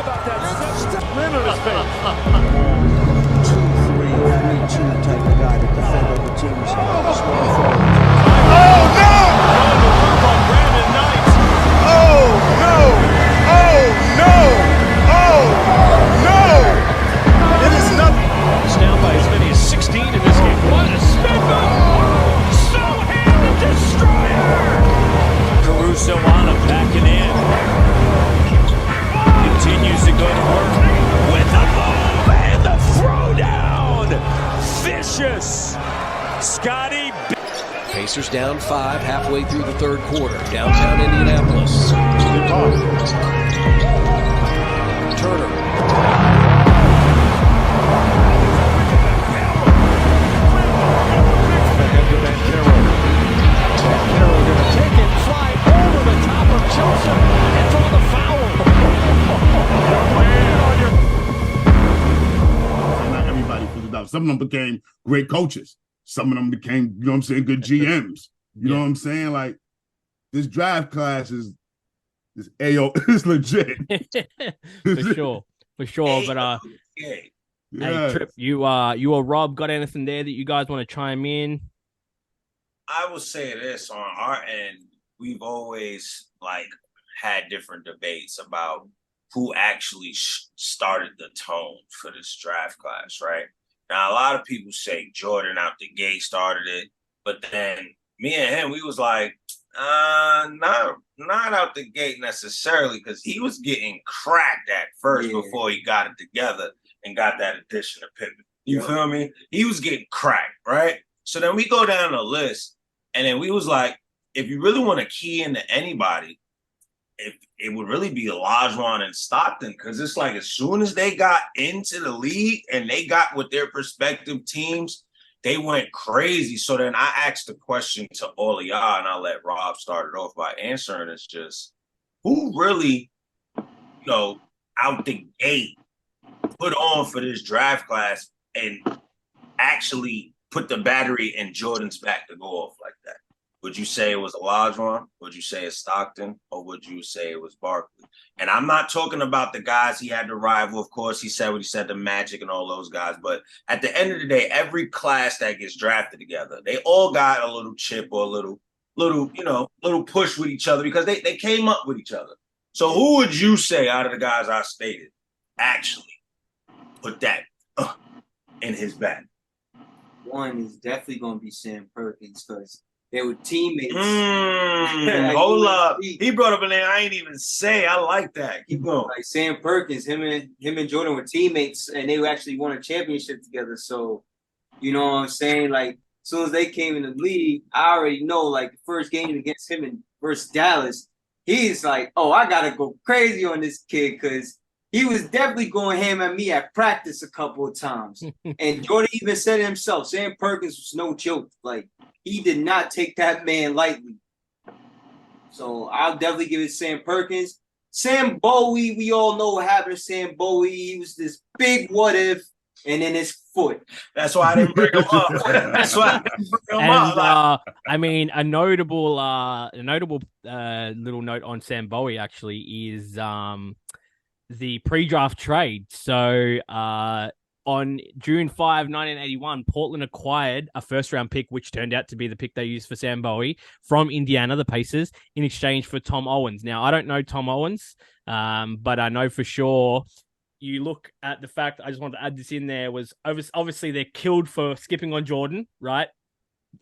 about that rim of his face? 2-3-3-2 type of guy to defend other teams. Small forward. Oh, no! Brandon Knight. Oh, no! Oh, no! Oh, no! It is nothing. It's down by as many as 16 in this game. What a spin move! So-hand the destroyer! Caruso on him, backing in. Continues to go to work with the move and the throwdown. Vicious. Scotty. Pacers down 5 halfway through the third quarter. Downtown Indianapolis. Turner. Not everybody figured out. Some of them became great coaches. Some of them became, you know what I'm saying, good GMs. You know what I'm saying? Like, this draft class is AO is legit. For sure. But hey, Trip, you or Rob got anything there that you guys want to chime in? I will say this on our end, we've always had different debates about who actually started the tone for this draft class, right? Now, a lot of people say Jordan out the gate started it, but then me and him, we was like, not out the gate necessarily, because he was getting cracked at first before he got it together and got that addition of Pippen. You feel me? He was getting cracked, right? So then we go down the list, and then we was like, if you really want to key into anybody, it would really be Olajuwon and Stockton, because it's like as soon as they got into the league and they got with their respective teams, they went crazy. So then I asked the question to all of y'all, and I'll let Rob start it off by answering. It's just, who really, out the gate put on for this draft class and actually put the battery in Jordan's back to go off like that? Would you say it was Olajuwon? Would you say it's Stockton? Or would you say it was Barkley? And I'm not talking about the guys he had to rival. Of course, he said what he said, the Magic and all those guys. But at the end of the day, every class that gets drafted together, they all got a little chip or a little push with each other because they came up with each other. So who would you say out of the guys I stated actually put that in his back? One is definitely going to be Sam Perkins because they were teammates. Hold up. He brought up a name I ain't even say. I like that. Keep going. Like Sam Perkins, him and Jordan were teammates, and they actually won a championship together. So, you know what I'm saying? Like, as soon as they came in the league, I already know, like, the first game against him versus Dallas, he's like, oh, I got to go crazy on this kid because he was definitely going ham at me at practice a couple of times. And Jordan even said it himself, Sam Perkins was no joke. Like, he did not take that man lightly. So I'll definitely give it Sam Perkins. Sam Bowie, we all know what happened to Sam Bowie. He was this big what if, and then his foot. That's why I didn't bring him up. That's why I didn't bring him up. I mean, a notable little note on Sam Bowie actually is the pre-draft trade. So on June 5, 1981, Portland acquired a first-round pick, which turned out to be the pick they used for Sam Bowie, from Indiana, the Pacers, in exchange for Tom Owens. Now, I don't know Tom Owens, but I know for sure you look at the fact, I just want to add this in there, was obviously they're killed for skipping on Jordan, right?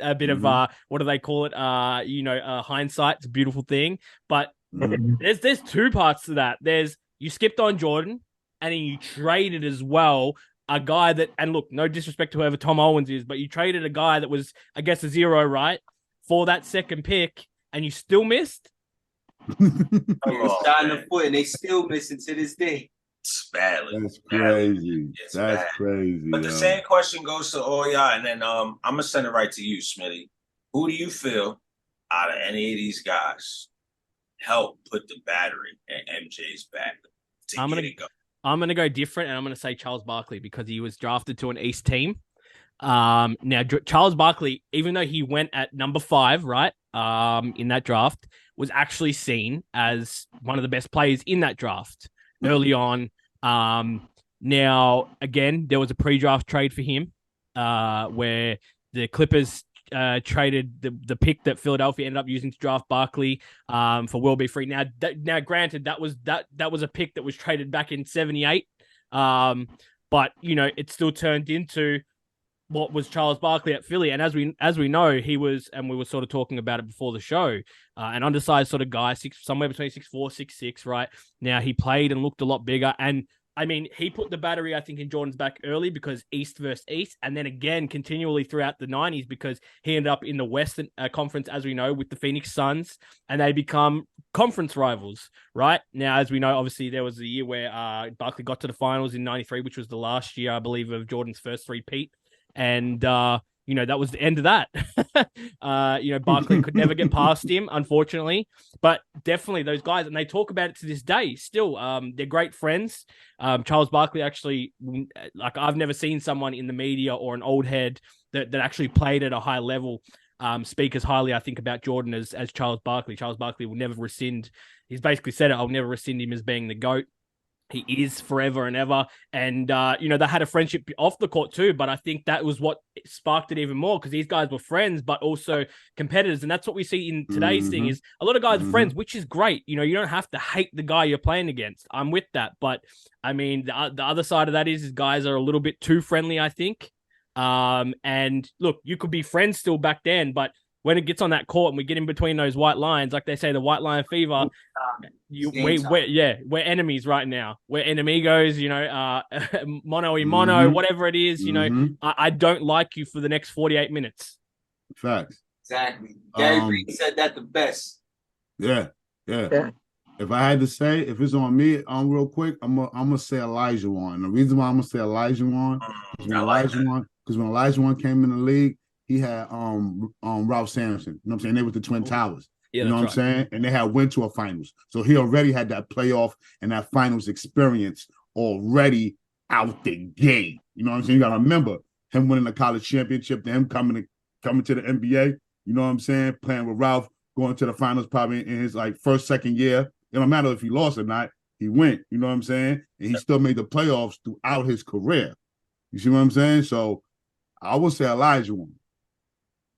A bit of, what do they call it? Hindsight. It's a beautiful thing. But there's two parts to that. There's, you skipped on Jordan, and then you traded as well a guy that, and look, no disrespect to whoever Tom Owens is, but you traded a guy that was, I guess, a zero, right, for that second pick, and you still missed? They shot in the foot, and they still missing to this day. It's badly. That's crazy. That's crazy. But the same question goes to all y'all, and then I'm going to send it right to you, Smitty. Who do you feel out of any of these guys help put the battery in MJ's back to get it going? I'm going to go different, and I'm going to say Charles Barkley because he was drafted to an East team. Now, Charles Barkley, even though he went at number 5, right, in that draft, was actually seen as one of the best players in that draft. early on. Now, again, there was a pre-draft trade for him where the Clippers traded the pick that Philadelphia ended up using to draft Barkley for Will Be Free. Now, granted, that was a pick that was traded back in '78, but it still turned into what was Charles Barkley at Philly. And as we know, he was, and we were sort of talking about it before the show, an undersized sort of guy, somewhere between 6'4", 6'6", right? Now, he played and looked a lot bigger. And I mean, he put the battery, I think, in Jordan's back early because East versus East, and then again continually throughout the 90s because he ended up in the Western Conference, as we know, with the Phoenix Suns, and they become conference rivals, right? Now, as we know, obviously, there was a year where Barkley got to the finals in '93, which was the last year, I believe, of Jordan's first three-peat. And, that was the end of that. Barkley could never get past him, unfortunately. But definitely those guys, and they talk about it to this day still. They're great friends. Charles Barkley actually, like, I've never seen someone in the media or an old head that actually played at a high level speak as highly, I think, about Jordan as Charles Barkley. Charles Barkley will never rescind. He's basically said it. I'll never rescind him as being the GOAT. He is forever and ever. And, they had a friendship off the court too, but I think that was what sparked it even more because these guys were friends, but also competitors. And that's what we see in today's thing is a lot of guys are friends, which is great. You don't have to hate the guy you're playing against. I'm with that. But I mean, the other side of that is guys are a little bit too friendly, I think. And look, you could be friends still back then, but when it gets on that court and we get in between those white lines, like they say, the white line fever, we're enemies right now. We're enemigos, mono y mono, whatever it is, I don't like you for the next 48 minutes. Facts. Exactly. Gary Reed said that the best. Yeah. If I had to say, if it's on me, real quick, I'm gonna say Elijah Wan. The reason why I'm gonna say Elijah Wan is when Elijah Wan came in the league, he had Ralph Sampson. You know what I'm saying? They were the Twin Towers. Yeah, you know what I'm saying? And they had went to a finals. So he already had that playoff and that finals experience already out the gate. You know what I'm saying? You gotta remember him winning the college championship, to him coming to the NBA, you know what I'm saying? Playing with Ralph, going to the finals probably in his first, second year. It don't matter if he lost or not, he went, you know what I'm saying? And he still made the playoffs throughout his career. You see what I'm saying? So I would say Elijah Wan.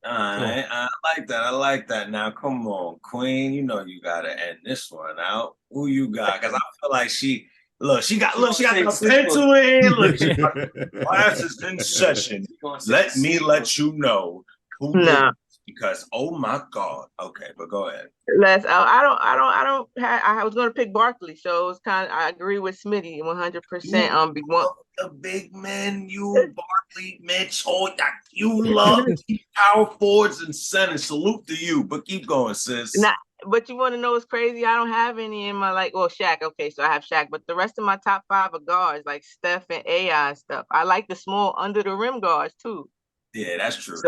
I like that. I like that. Now, come on, Queen. You gotta end this one out. Who you got? Because I feel like she got the pencil in. Look, she got classes in session. Let me let you know who did this, because oh my God. Okay, but go ahead. I was going to pick Barkley, so it's I agree with Smitty 100%. The big men, you Barkley, Mitch, you love power forwards and centers. Salute to you, but keep going, sis. But you want to know what's crazy? I don't have any in my Shaq. Okay, so I have Shaq, but the rest of my top 5 are guards like Steph and AI and stuff. I like the small under the rim guards too. Yeah, that's true.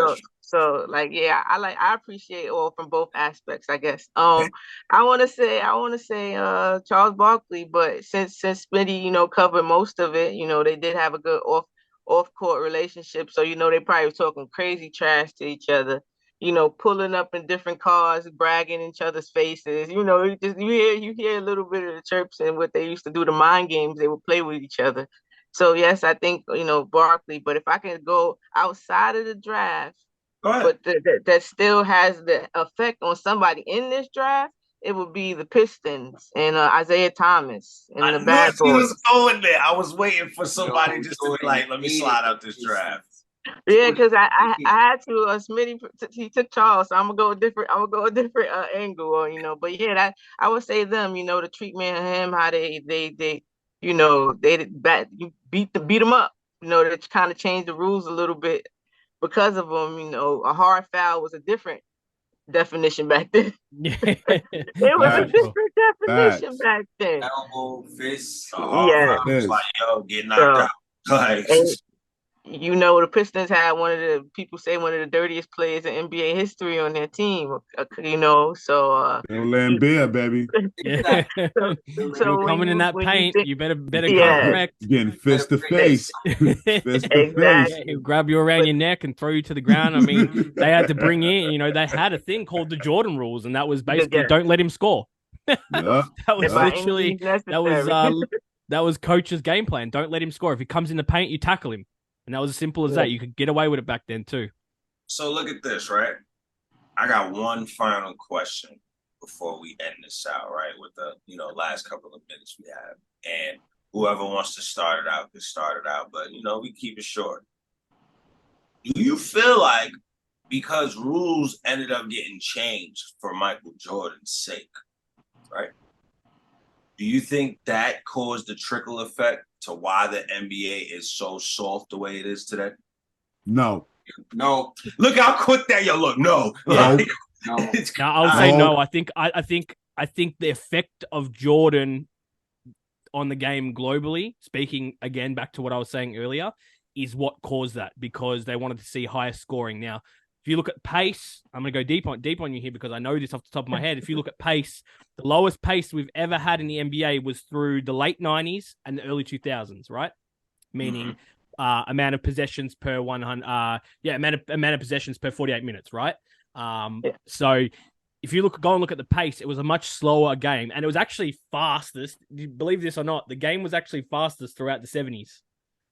I appreciate all from both aspects, I guess. I want to say Charles Barkley, but since Smitty, covered most of it, they did have a good off court relationship. So, they probably were talking crazy trash to each other, pulling up in different cars, bragging in each other's faces. You hear a little bit of the chirps and what they used to do, the mind games they would play with each other. So yes, I think Barkley. But if I can go outside of the draft, but that still has the effect on somebody in this draft, it would be the Pistons and Isaiah Thomas and the bad boys. He was going there. I was waiting for somebody just to be like, "Let me slide out this draft." Yeah, because I had to. Smitty, he took Charles, so I'm gonna go a different angle, But yeah, I would say them. The treatment of him, how they beat him up. They kind of changed the rules a little bit because of him. A hard foul was a different definition back then. It was a different definition back then. Elbow, fist. Get knocked out. The Pistons had one of the dirtiest players in NBA history on their team, so Lambeer, baby. Yeah. So you're coming in that paint, you better come correct. Getting fist to face. Fist to face. He'll grab you around your neck and throw you to the ground. I mean, they had to bring in, they had a thing called the Jordan rules, and that was basically don't let him score. Yeah. That was literally That was coach's game plan. Don't let him score. If he comes in the paint, you tackle him. And that was as simple as that. You could get away with it back then too. So look at this, right? I got one final question before we end this out, right? With the last couple of minutes we have, and whoever wants to start it out can start it out. But we keep it short. Do you feel like because rules ended up getting changed for Michael Jordan's sake, right? Do you think that caused the trickle effect to why the NBA is so soft the way it is today? No. No. Look how quick that look. No. No. No. Now, I'll say no. I think the effect of Jordan on the game globally, speaking again back to what I was saying earlier, is what caused that, because they wanted to see higher scoring. Now, if you look at pace, I'm going to go deep on you here because I know this off the top of my head. If you look at pace, the lowest pace we've ever had in the NBA was through the late 90s and the early 2000s, right? Meaning amount of possessions per 100, amount of possessions per 48 minutes, right? So if you go and look at the pace, it was a much slower game, and it was actually fastest. Believe this or not, the game was actually fastest throughout the 70s.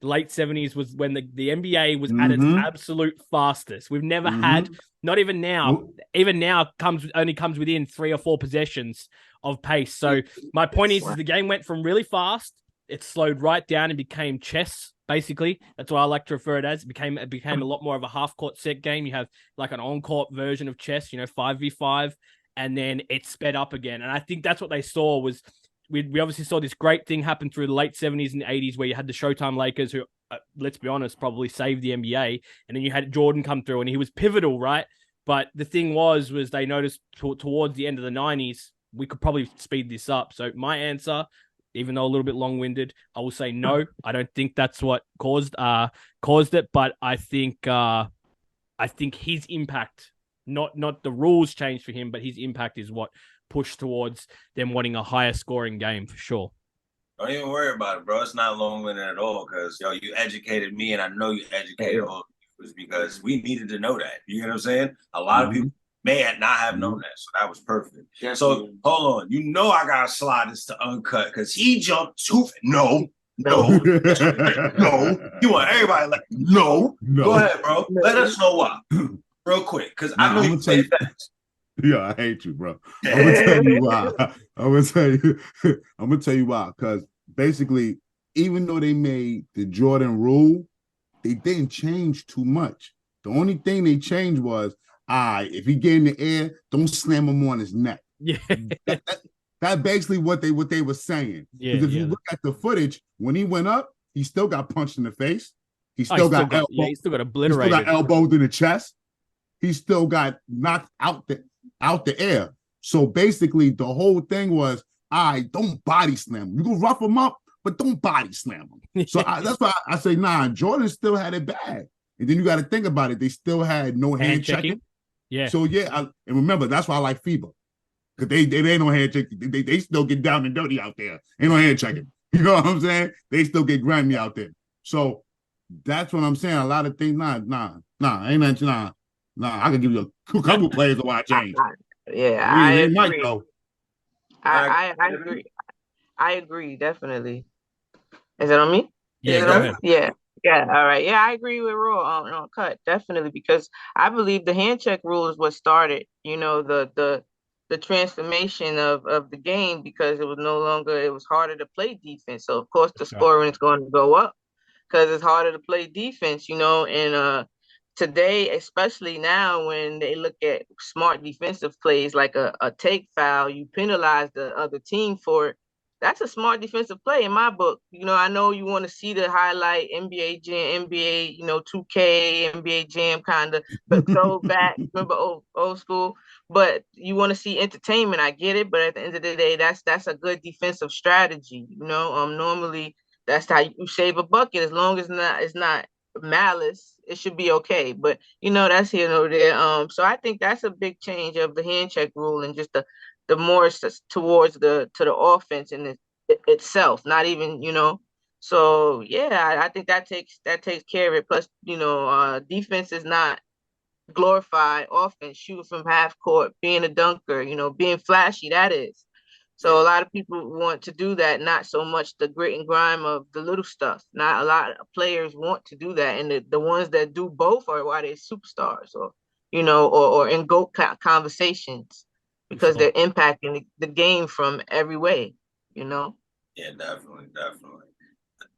The late 70s was when the NBA was at its absolute fastest. We've never had, not even now, even now only comes within 3 or 4 possessions of pace. So my point is the game went from really fast, it slowed right down and became chess, basically. That's what I like to refer it as. It became a lot more of a half-court set game. You have like an on-court version of chess, 5v5, and then it sped up again. And I think that's what they saw was we obviously saw this great thing happen through the late 70s and 80s where you had the Showtime Lakers who, let's be honest, probably saved the NBA. And then you had Jordan come through and he was pivotal, right? But the thing was they noticed towards the end of the 90s, we could probably speed this up. So my answer, even though a little bit long-winded, I will say no. I don't think that's what caused it, but I think his impact, not the rules changed for him, but his impact is what pushed towards them wanting a higher scoring game for sure. Don't even worry about it, bro. It's not long-winded at all because you educated me, and I know you educated all of us because we needed to know that. You know what I'm saying? A lot of people may not have known that, so that was perfect. So hold on, I gotta slide this to Uncut because he jumped too. No. No. You want everybody like no. Go ahead, bro. Let us know why, real quick, because I know you say facts. Yeah, I hate you, bro. I'm gonna tell you why. I'm gonna tell you why. Because basically, even though they made the Jordan rule, they didn't change too much. The only thing they changed was, if he get in the air, don't slam him on his neck. Yeah, that's basically what they were saying. Because if you look at the footage, when he went up, he still got punched in the face. He still got elbows. Yeah, he still got obliterated. He still got elbowed in the chest. He still got knocked out the air. So basically, the whole thing was, don't body slam him. You can rough him up, but don't body slam him. So that's why I say, Jordan still had it bad. And then you got to think about it. They still had no hand checking. Yeah. So and remember, that's why I like FIBA. Because they ain't no hand checking. They still get down and dirty out there. Ain't no hand checking. You know what I'm saying? They still get grimy out there. So that's what I'm saying. A lot of things, ain't that, I can give you a couple players to watch change. Yeah, I agree. Might, though. I agree. I agree, definitely. Is it on me? Yeah, go ahead. Yeah. All right. Yeah, I agree with Raw on Cut, definitely, because I believe the hand check rule is what started, the transformation of the game, because it was harder to play defense. So of course the scoring is going to go up because it's harder to play defense, and today, especially now when they look at smart defensive plays like a take foul, you penalize the other team for it. That's a smart defensive play in my book. I know you want to see the highlight NBA Jam, NBA, 2K, NBA Jam kind of, but go back, remember old school. But you want to see entertainment. I get it, but at the end of the day, that's a good defensive strategy. Normally that's how you save a bucket as long as it's not malice. It should be okay. But that's here and over there. So I think that's a big change of the hand check rule and just the more towards to the offense in itself, not even, So yeah, I think that takes care of it. Plus, defense is not glorified offense, shooting from half court, being a dunker, being flashy, that is. So a lot of people want to do that, not so much the grit and grime of the little stuff. Not a lot of players want to do that, and the ones that do both are why they're superstars, or or in GOAT conversations, because they're impacting the game from every way. Yeah, definitely, definitely.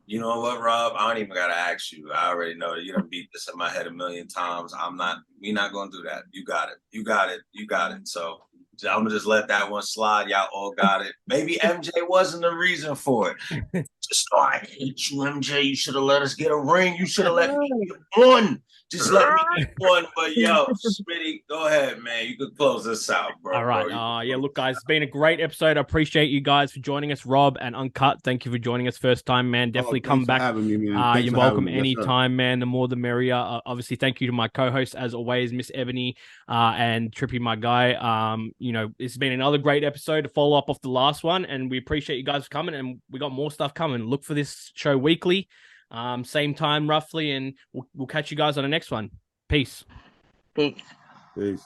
You know what, Rob? I don't even gotta ask you. I already know that you done beat this in my head a million times. We're not gonna do that. You got it. You got it. You got it. So I'm gonna just let that one slide. Y'all all got it. Maybe MJ wasn't the reason for it. Just I hate you, MJ. You should have let us get a ring. You should have let me get one. Just let me get one. But yo, Smitty, go ahead, man. You could close this out, bro. All right. Yeah, look, guys, it's been a great episode. I appreciate you guys for joining us. Rob and Uncut, thank you for joining us first time, man. Definitely come back. Having me, man. You're welcome anytime, man. The more the merrier. Obviously, thank you to my co-hosts as always, Miss Ebony and Trippy, my guy. It's been another great episode to follow up off the last one, and we appreciate you guys for coming. And we got more stuff coming. Look for this show weekly, same time roughly, and we'll catch you guys on the next one. Peace. Peace. Peace.